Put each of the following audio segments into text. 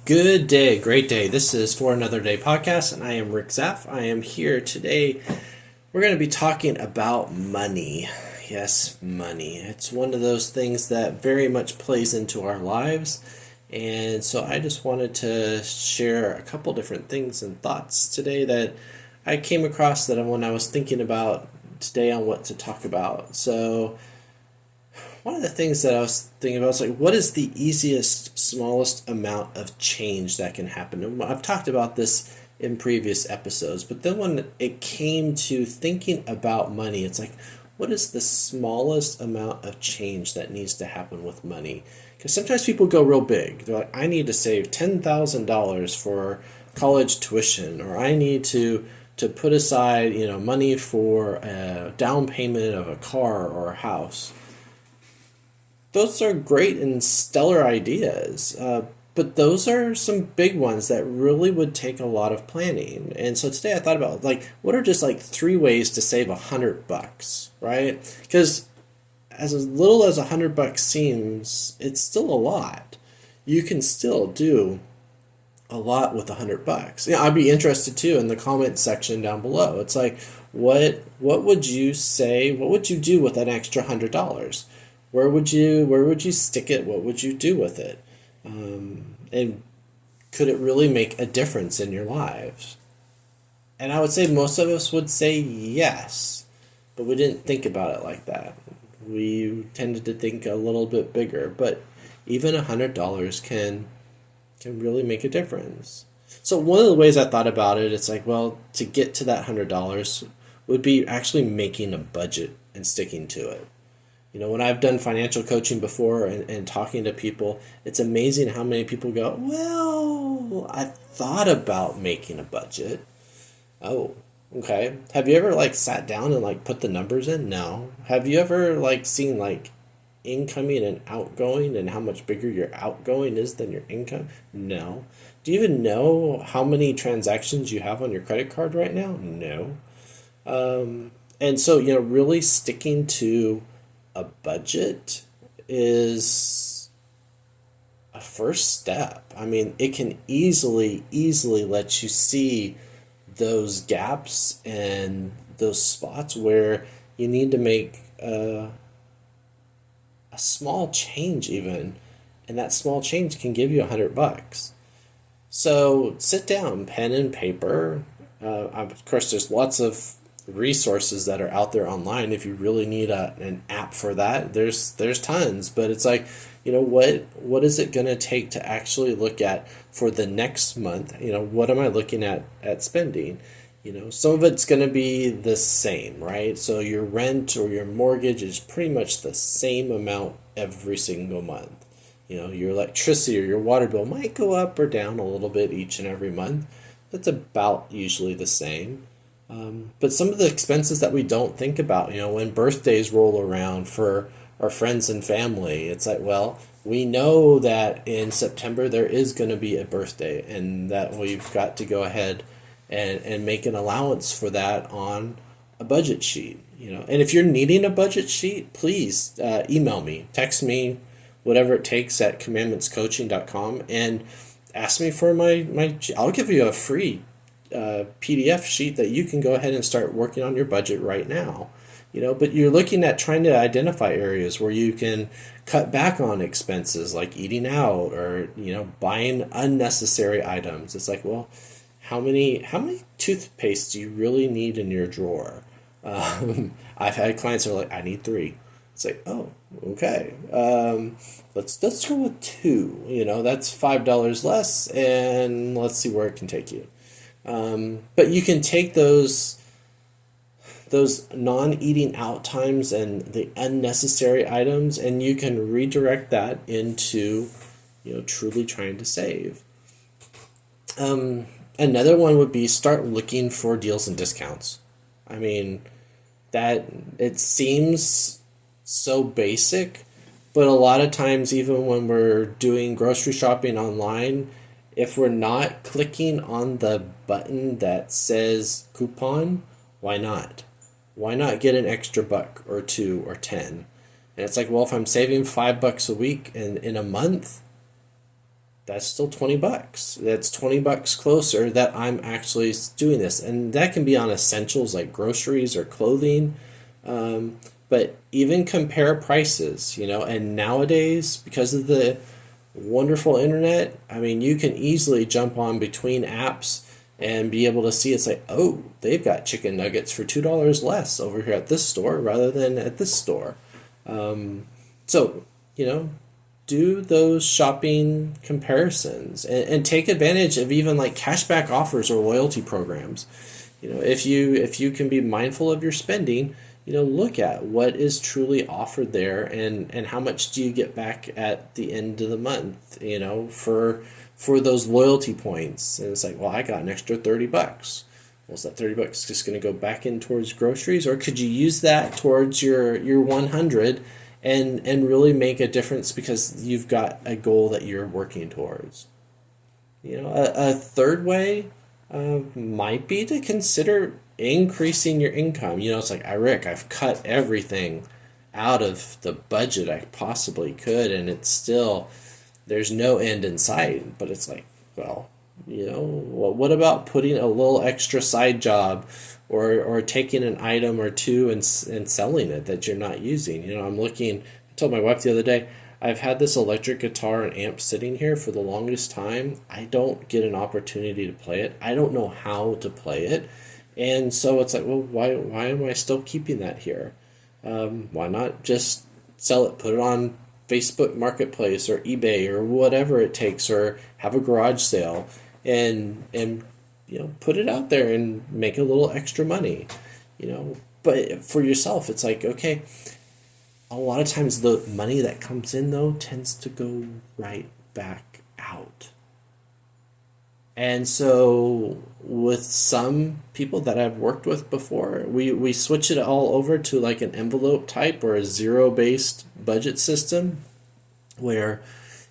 Good day, great day. This is For Another Day podcast, and I am Rick Zapf. I am here today. We're going to be talking about money. Yes, money. It's one of those things that very much plays into our lives. And so I just wanted to share a couple different things and thoughts today that I came across that when I was thinking about today on what to talk about. So one of the things that I was thinking about is like, what is the easiest, smallest amount of change that can happen? And I've talked about this in previous episodes, but then when it came to thinking about money, it's like, what is the smallest amount of change that needs to happen with money? Because sometimes people go real big. They're like, I need to save $10,000 for college tuition, or I need to put aside, money for a down payment of a car or a house. Those are great and stellar ideas, but those are some big ones that really would take a lot of planning. And so today I thought about like, what are just like three ways to save $100, right? Because as little as $100 seems, it's still a lot. You can still do a lot with $100. Yeah, I'd be interested too in the comment section down below. It's like, what would you say? What would you do with an extra $100? Where would you stick it? What would you do with it? And could it really make a difference in your lives? And I would say most of us would say yes, but we didn't think about it like that. We tended to think a little bit bigger, but even $100 can really make a difference. So one of the ways I thought about it, it's like, well, to get to that $100 would be actually making a budget and sticking to it. When I've done financial coaching before and talking to people, it's amazing how many people go, well, I thought about making a budget. Oh, okay. Have you ever sat down and put the numbers in? No. Have you ever seen incoming and outgoing and how much bigger your outgoing is than your income? No. Do you even know how many transactions you have on your credit card right now? No. And so, really sticking to a budget is a first step. I mean, it can easily let you see those gaps and those spots where you need to make a small change even, and that small change can give you $100. So sit down, pen and paper. Of course, there's lots of resources that are out there online. If you really need an app for that, there's tons. But it's like, what is it going to take to actually look at for the next month? What am I looking at spending? Some of it's going to be the same, right? So your rent or your mortgage is pretty much the same amount every single month. Your electricity or your water bill might go up or down a little bit each and every month. That's about usually the same. But some of the expenses that we don't think about, when birthdays roll around for our friends and family, it's like, well, we know that in September there is going to be a birthday and that we've got to go ahead and make an allowance for that on a budget sheet. And if you're needing a budget sheet, please email me, text me, whatever it takes at commandmentscoaching.com and ask me for my I'll give you a free PDF sheet that you can go ahead and start working on your budget right now. But you're looking at trying to identify areas where you can cut back on expenses like eating out or buying unnecessary items. It's like, well, how many toothpaste do you really need in your drawer? I've had clients who are like, I need 3. It's like, oh, okay. Let's go with 2. That's $5 less, and let's see where it can take you. But you can take those non-eating out times and the unnecessary items, and you can redirect that into, truly trying to save. Another one would be start looking for deals and discounts. I mean, that it seems so basic, but a lot of times, even when we're doing grocery shopping online, if we're not clicking on the button that says coupon, why not? Why not get an extra buck or 2 or 10? And it's like, well, if I'm saving $5 a week in a month, that's still $20. That's $20 closer that I'm actually doing this. And that can be on essentials like groceries or clothing. But even compare prices, and nowadays, because of the wonderful internet, I mean, you can easily jump on between apps and be able to see it's like, oh, they've got chicken nuggets for $2 less over here at this store rather than at this store. So, do those shopping comparisons and take advantage of even like cashback offers or loyalty programs. If you can be mindful of your spending, look at what is truly offered there and how much do you get back at the end of the month, for those loyalty points. And it's like, well, I got an extra $30. Well, is that $30 just going to go back in towards groceries, or could you use that towards your 100 and really make a difference because you've got a goal that you're working towards? A third way might be to consider increasing your income. It's like, Rick, I've cut everything out of the budget I possibly could, and it's still, there's no end in sight. But it's like, well, what about putting a little extra side job or taking an item or two and selling it that you're not using? I told my wife the other day, I've had this electric guitar and amp sitting here for the longest time. I don't get an opportunity to play it. I don't know how to play it. And so it's like, well, why am I still keeping that here? Why not just sell it, put it on Facebook Marketplace or eBay or whatever it takes, or have a garage sale and put it out there and make a little extra money. But for yourself, it's like, okay, a lot of times the money that comes in though tends to go right back out. And so with some people that I've worked with before, we switch it all over to like an envelope type or a zero-based budget system where,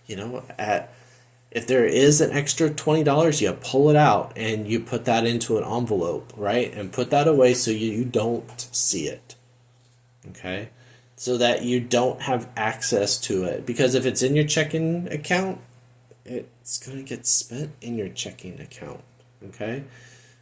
if there is an extra $20, you pull it out and you put that into an envelope, right? And put that away so you don't see it, okay? So that you don't have access to it. Because if it's in your checking account, it's going to get spent in your checking account, okay?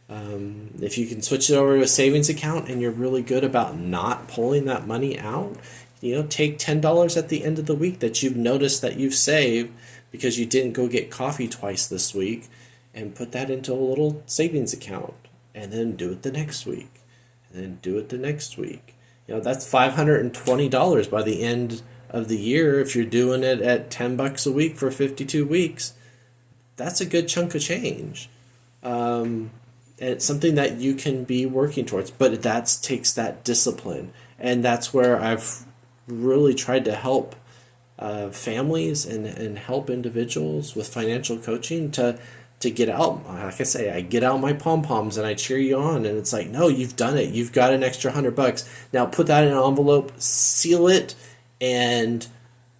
If you can switch it over to a savings account and you're really good about not pulling that money out, take $10 at the end of the week that you've noticed that you've saved because you didn't go get coffee twice this week, and put that into a little savings account, and then do it the next week, and then do it the next week. That's $520 by the end of the year. If you're doing it at $10 a week for 52 weeks, that's a good chunk of change. And it's something that you can be working towards, but that takes that discipline. And that's where I've really tried to help families and help individuals with financial coaching to get out. Like I say, I get out my pom-poms and I cheer you on, and it's like, no, you've done it. You've got an extra $100. Now put that in an envelope, seal it, and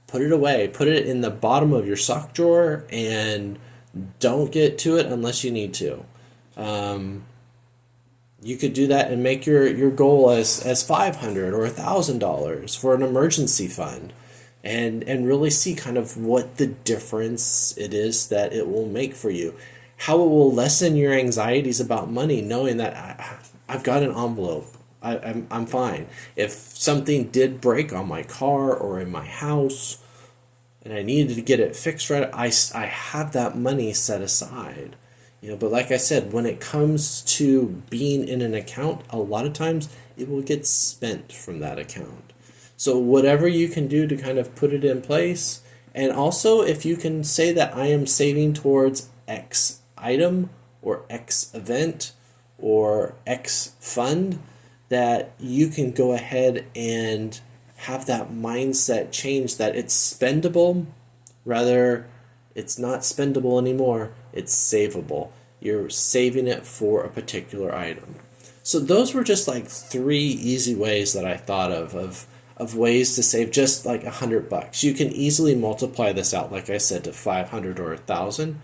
put it away. Put it in the bottom of your sock drawer and don't get to it unless you need to. You could do that and make your goal as $500 or $1,000 for an emergency fund, and really see kind of what the difference it is that it will make for you. How it will lessen your anxieties about money, knowing that I've got an envelope. I'm fine. If something did break on my car or in my house and I needed to get it fixed right, I have that money set aside. But like I said, when it comes to being in an account, a lot of times it will get spent from that account. So whatever you can do to kind of put it in place, and also if you can say that I am saving towards X item or X event or X fund, that you can go ahead and have that mindset change that it's spendable, rather it's not spendable anymore, it's savable. You're saving it for a particular item. So those were just like 3 easy ways that I thought of ways to save just like $100. You can easily multiply this out, like I said, to 500 or 1,000.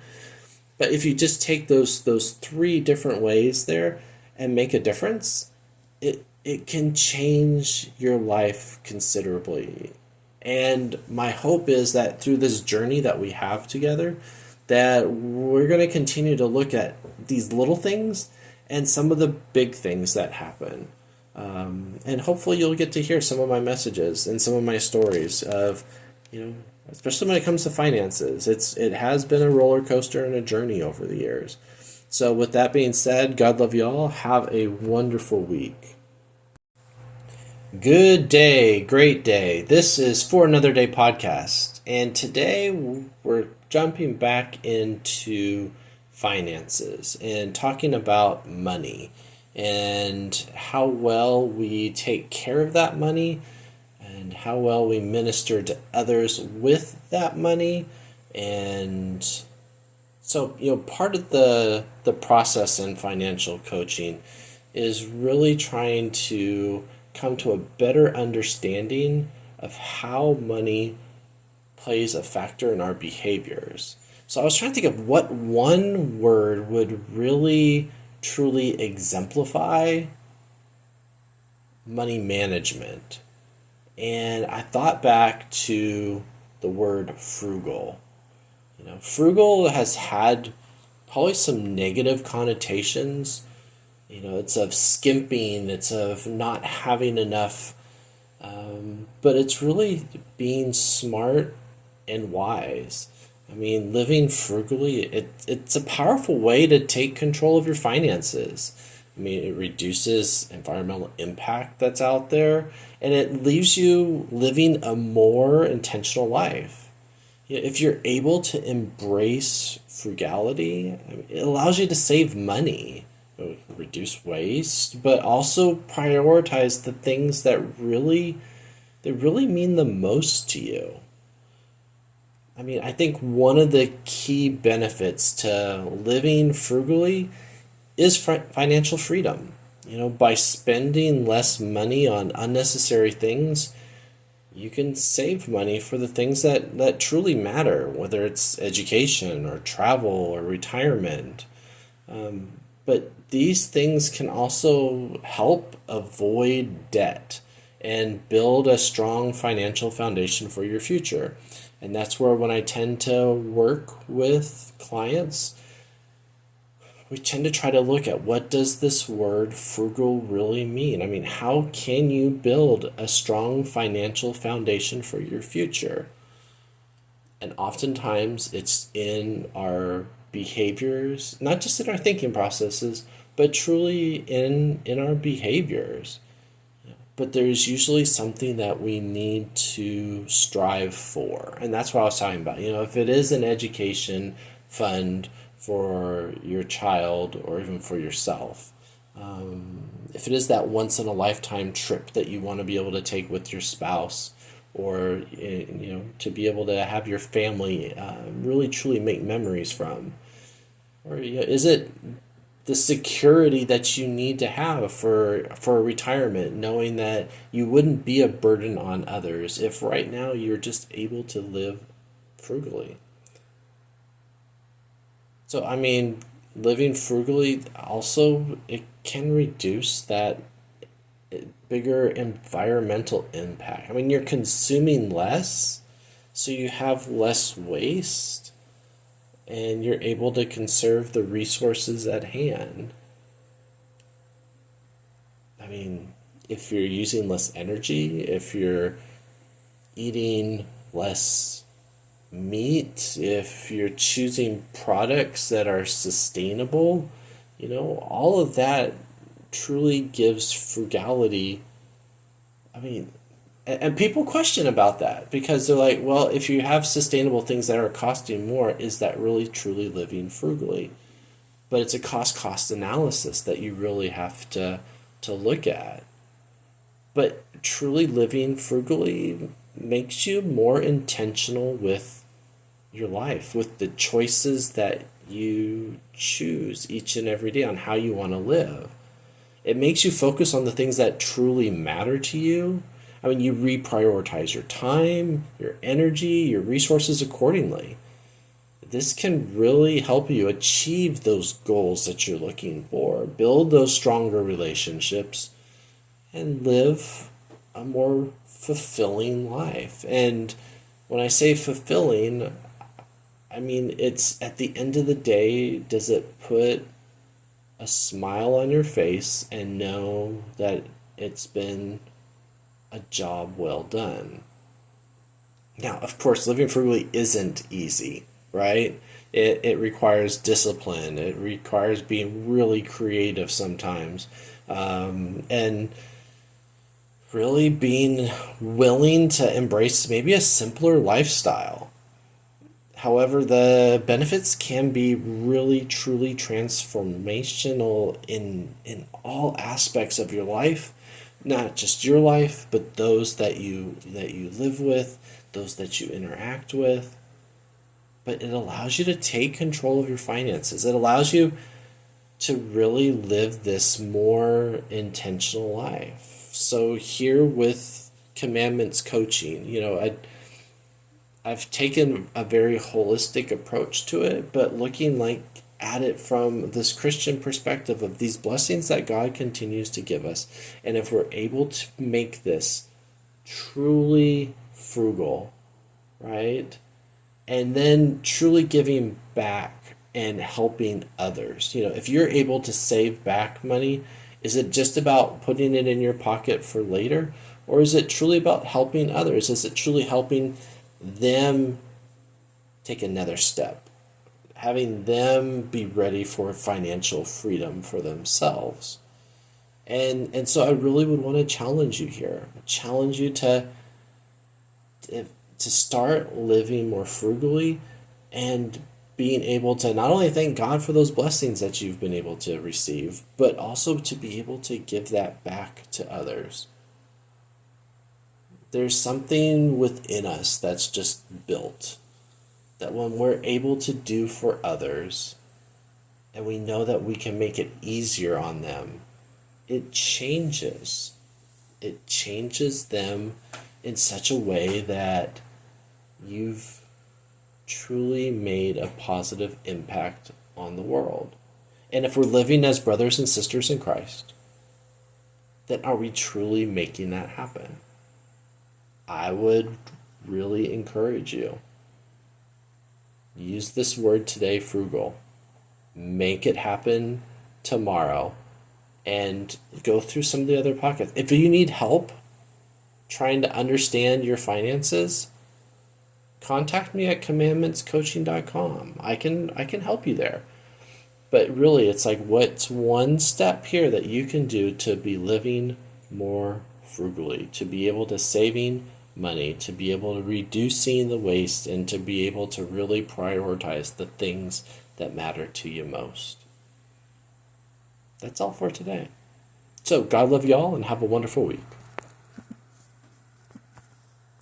But if you just take those 3 different ways there and make a difference, it can change your life considerably. And my hope is that through this journey that we have together, that we're going to continue to look at these little things and some of the big things that happen. And hopefully you'll get to hear some of my messages and some of my stories of, especially when it comes to finances. It has been a roller coaster and a journey over the years. So with that being said, God love you all. Have a wonderful week. Good day, great day. This is For Another Day podcast. And today we're jumping back into finances and talking about money and how well we take care of that money and how well we minister to others with that money. And so, part of the process in financial coaching is really trying to come to a better understanding of how money plays a factor in our behaviors. So I was trying to think of what one word would really, truly exemplify money management. And I thought back to the word frugal. Frugal has had probably some negative connotations. It's of skimping, it's of not having enough, but it's really being smart and wise. Living frugally, it's a powerful way to take control of your finances. It reduces environmental impact that's out there, and it leaves you living a more intentional life. If you're able to embrace frugality, it allows you to save money, reduce waste, but also prioritize the things that really mean the most to you. I think one of the key benefits to living frugally is financial freedom. By spending less money on unnecessary things, you can save money for the things that truly matter, whether it's education or travel or retirement. But these things can also help avoid debt and build a strong financial foundation for your future. And that's where, when I tend to work with clients, we tend to try to look at, what does this word frugal really mean? How can you build a strong financial foundation for your future? And oftentimes it's in our behaviors, not just in our thinking processes, but truly in our behaviors. But there's usually something that we need to strive for. And that's what I was talking about. If it is an education fund for your child or even for yourself, if it is that once in a lifetime trip that you want to be able to take with your spouse, or to be able to have your family really truly make memories from, or is it the security that you need to have for retirement, knowing that you wouldn't be a burden on others if right now you're just able to live frugally. So living frugally also, it can reduce that bigger environmental impact. You're consuming less, so you have less waste, and you're able to conserve the resources at hand. If you're using less energy, if you're eating less meat, if you're choosing products that are sustainable, all of that truly gives frugality. And people question about that, because they're like, well, if you have sustainable things that are costing more, is that really truly living frugally? But it's a cost analysis that you really have to look at. But truly living frugally makes you more intentional with your life, with the choices that you choose each and every day on how you want to live. It makes you focus on the things that truly matter to you. You reprioritize your time, your energy, your resources accordingly. This can really help you achieve those goals that you're looking for, build those stronger relationships, and live a more fulfilling life. And when I say fulfilling, I mean, it's at the end of the day, does it put a smile on your face and know that it's been a job well done? Now, of course, living frugally isn't easy, right? It requires discipline. It requires being really creative sometimes. And really being willing to embrace maybe a simpler lifestyle. However, the benefits can be really truly transformational in all aspects of your life, not just your life, but those that you live with, those that you interact with. But it allows you to take control of your finances. It allows you to really live this more intentional life. So here with commandments coaching, I've taken a very holistic approach to it, but looking like at it from this Christian perspective of these blessings that God continues to give us. And if we're able to make this truly frugal, right? And then truly giving back and helping others. If you're able to save back money, is it just about putting it in your pocket for later? Or is it truly about helping others? Is it truly helping them take another step? Having them be ready for financial freedom for themselves. And so I really would want to challenge you here. Challenge you to start living more frugally and being able to not only thank God for those blessings that you've been able to receive, but also to be able to give that back to others. There's something within us that's just built that when we're able to do for others and we know that we can make it easier on them, it changes. It changes them in such a way that you've truly made a positive impact on the world. And if we're living as brothers and sisters in Christ, then are we truly making that happen? I would really encourage you. Use this word today, frugal. Make it happen tomorrow. And go through some of the other pockets. If you need help trying to understand your finances, contact me at commandmentscoaching.com. I can help you there. But really, it's like, what's one step here that you can do to be living more frugally, to be able to saving money, to be able to reducing the waste, and to be able to really prioritize the things that matter to you most. That's all for today. So God love y'all and have a wonderful week.